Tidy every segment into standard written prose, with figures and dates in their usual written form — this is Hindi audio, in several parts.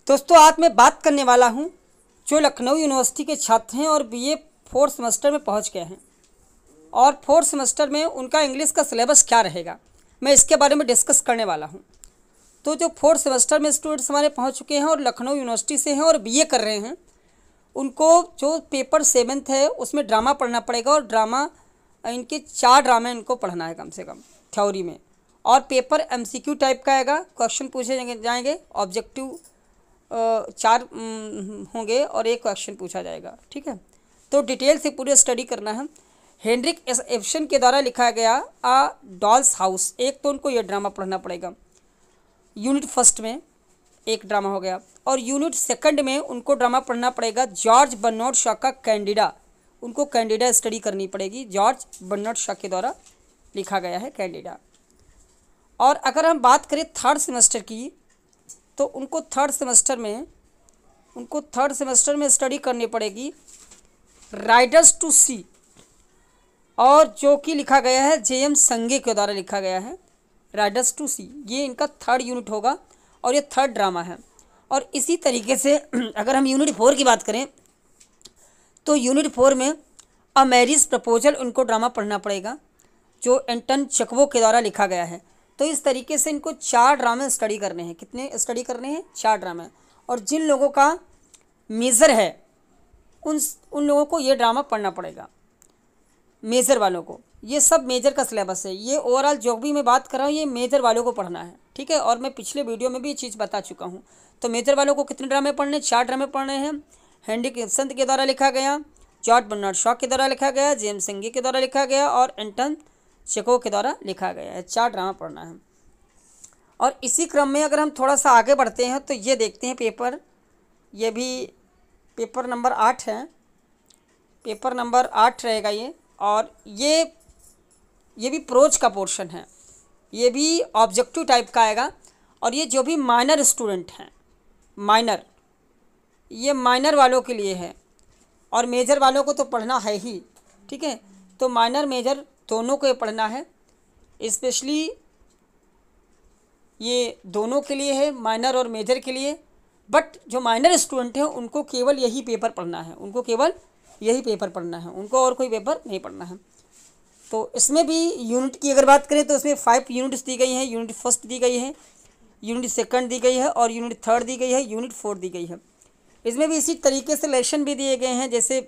दोस्तों आज मैं बात करने वाला हूं जो लखनऊ यूनिवर्सिटी के छात्र हैं और बीए फोर्थ सेमेस्टर में पहुंच गए हैं और फोर्थ सेमेस्टर में उनका इंग्लिश का सिलेबस क्या रहेगा, मैं इसके बारे में डिस्कस करने वाला हूं। तो जो फोर्थ सेमेस्टर में स्टूडेंट्स हमारे पहुंच चुके हैं और लखनऊ यूनिवर्सिटी से हैं और बीए कर रहे हैं, उनको जो पेपर 7th है उसमें ड्रामा पढ़ना पड़ेगा और ड्रामा इनके 4 ड्रामे इनको पढ़ना है कम से कम थ्योरी में। और पेपर एमसीक्यू टाइप का आएगा, क्वेश्चन पूछे जाएंगे, ऑब्जेक्टिव 4 होंगे और 1 क्वेश्चन पूछा जाएगा। ठीक है, तो डिटेल से पूरी स्टडी करना है। हेनरिक एब्सन के द्वारा लिखा गया अ डॉल्स हाउस, एक तो उनको ये ड्रामा पढ़ना पड़ेगा। यूनिट फर्स्ट में एक ड्रामा हो गया और यूनिट सेकंड में उनको ड्रामा पढ़ना पड़ेगा जॉर्ज बर्नार्ड शॉ का कैंडिडा, उनको कैंडिडा स्टडी करनी पड़ेगी। जॉर्ज बर्नार्ड शॉ के द्वारा लिखा गया है कैंडिडा। और अगर हम बात करें थर्ड सेमेस्टर की, तो उनको थर्ड सेमेस्टर में स्टडी करनी पड़ेगी राइडर्स टू सी, और जो कि लिखा गया है जेएम संगे के द्वारा लिखा गया है राइडर्स टू सी। ये इनका थर्ड यूनिट होगा और ये थर्ड ड्रामा है। और इसी तरीके से अगर हम यूनिट 4 की बात करें तो यूनिट 4 में अ मैरिज प्रपोजल उनको ड्रामा पढ़ना पड़ेगा जो एंटन चेखोव के द्वारा लिखा गया है। तो इस तरीके से इनको 4 ड्रामे स्टडी करने हैं। कितने स्टडी करने हैं? 4 ड्रामे। और जिन लोगों का मेजर है उन लोगों को ये ड्रामा पढ़ना पड़ेगा, मेजर वालों को। ये सब मेजर का सिलेबस है। ये ओवरऑल जो भी मैं बात कर रहा हूँ ये मेजर वालों को पढ़ना है। ठीक है, और मैं पिछले वीडियो में भी ये चीज़ बता चुका हूँ। तो मेजर वालों को कितने ड्रामे पढ़ने? 4 ड्रामे पढ़ने हैं। हेनरिक एब्सन के द्वारा लिखा गया, जॉर्ज बर्नार्ड शॉ के द्वारा लिखा गया, जेम्स संगे के द्वारा लिखा गया और एंटन चेखोव के द्वारा लिखा गया है। 4 ड्रामा पढ़ना है। और इसी क्रम में अगर हम थोड़ा सा आगे बढ़ते हैं तो ये देखते हैं पेपर, ये भी पेपर नंबर 8 है, पेपर नंबर 8 रहेगा ये। और ये भी प्रोज का पोर्शन है, ये भी ऑब्जेक्टिव टाइप का आएगा। और ये जो भी माइनर स्टूडेंट हैं, ये माइनर वालों के लिए है और मेजर वालों को तो पढ़ना है ही। ठीक है, तो माइनर मेजर दोनों को ये पढ़ना है। स्पेशली ये दोनों के लिए है, माइनर और मेजर के लिए। बट जो माइनर स्टूडेंट हैं उनको केवल यही पेपर पढ़ना है, उनको और कोई पेपर नहीं पढ़ना है। तो इसमें भी यूनिट की अगर बात करें तो इसमें 5 यूनिट्स दी गई हैं। यूनिट फर्स्ट दी गई है, यूनिट सेकंड दी गई है और यूनिट थर्ड दी गई है, यूनिट 4 दी गई है। इसमें भी इसी तरीके से लेसन भी दिए गए हैं। जैसे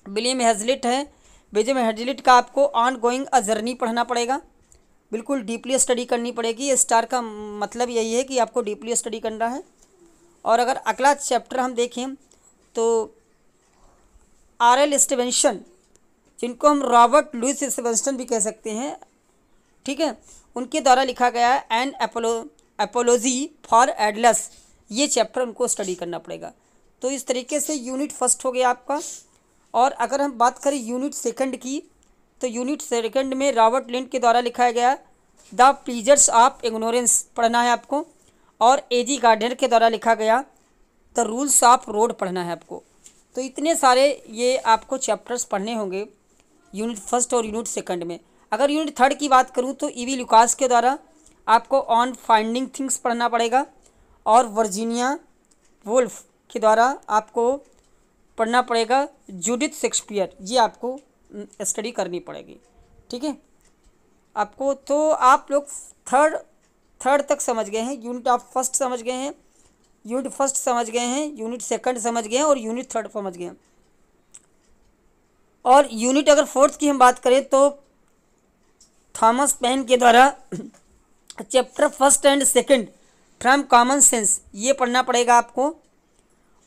विलियम हेजलिट है, विलियम हेजलिट का आपको ऑन गोइंग अ जर्नी पढ़ना पड़ेगा, बिल्कुल डीपली स्टडी करनी पड़ेगी। स्टार का मतलब यही है कि आपको डीपली स्टडी करना है। और अगर अगला चैप्टर हम देखें तो आर.एल. स्टीवेंसन, जिनको हम रॉबर्ट लुइस स्टीवेंसन भी कह सकते हैं, ठीक है, उनके द्वारा लिखा गया है एन एपोलॉजी फॉर एडलस, ये चैप्टर उनको स्टडी करना पड़ेगा। तो इस तरीके से यूनिट फर्स्ट हो गया आपका। और अगर हम बात करें यूनिट सेकंड की, तो यूनिट सेकंड में रॉबर्ट लिंड के द्वारा लिखा गया द प्लीजर्स ऑफ इग्नोरेंस पढ़ना है आपको, और एजी गार्डनर के द्वारा लिखा गया द रूल्स ऑफ रोड पढ़ना है आपको। तो इतने सारे ये आपको चैप्टर्स पढ़ने होंगे यूनिट फर्स्ट और यूनिट सेकंड में। अगर यूनिट थर्ड की बात करूँ तो ईवी लुकास के द्वारा आपको ऑन फाइंडिंग थिंग्स पढ़ना पड़ेगा और वर्जीनिया वुल्फ के द्वारा आपको पढ़ना पड़ेगा जूडिथ शेक्सपियर, ये आपको स्टडी करनी पड़ेगी। ठीक है आपको, तो आप लोग थर्ड तक समझ गए हैं, यूनिट आप फर्स्ट समझ गए हैं, यूनिट फर्स्ट समझ गए हैं, यूनिट सेकंड समझ गए हैं और यूनिट थर्ड समझ गए हैं। और यूनिट अगर फोर्थ की हम बात करें तो थॉमस पेन के द्वारा chapter first and second from common sense ये पढ़ना पड़ेगा आपको।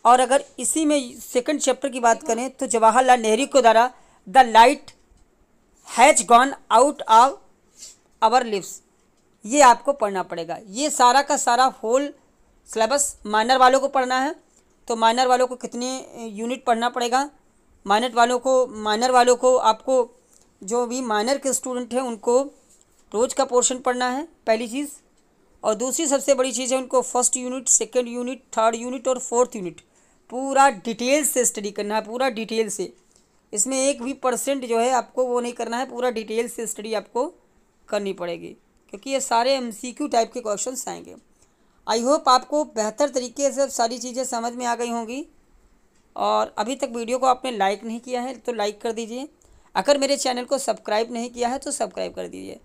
और अगर इसी में सेकंड चैप्टर की बात करें तो जवाहरलाल नेहरू के द्वारा the light has gone out of our lives, ये आपको पढ़ना पड़ेगा। ये सारा का सारा होल सिलेबस माइनर वालों को पढ़ना है। तो माइनर वालों को कितने यूनिट पढ़ना पड़ेगा? माइनर वालों को आपको जो भी माइनर के स्टूडेंट हैं उनको रोज का पोर्शन पढ़ना है, पहली चीज़। और दूसरी सबसे बड़ी चीज़ है उनको first unit, second unit, third unit और फोर्थ यूनिट पूरा डिटेल से स्टडी करना है, पूरा डिटेल से। इसमें 1 भी % जो है आपको वो नहीं करना है, पूरा डिटेल से स्टडी आपको करनी पड़ेगी क्योंकि ये सारे MCQ टाइप के क्वेश्चंस आएंगे। आई होप आपको बेहतर तरीके से सारी चीज़ें समझ में आ गई होंगी। और अभी तक वीडियो को आपने लाइक नहीं किया है तो लाइक कर दीजिए। अगर मेरे चैनल को सब्सक्राइब नहीं किया है तो सब्सक्राइब कर दीजिए।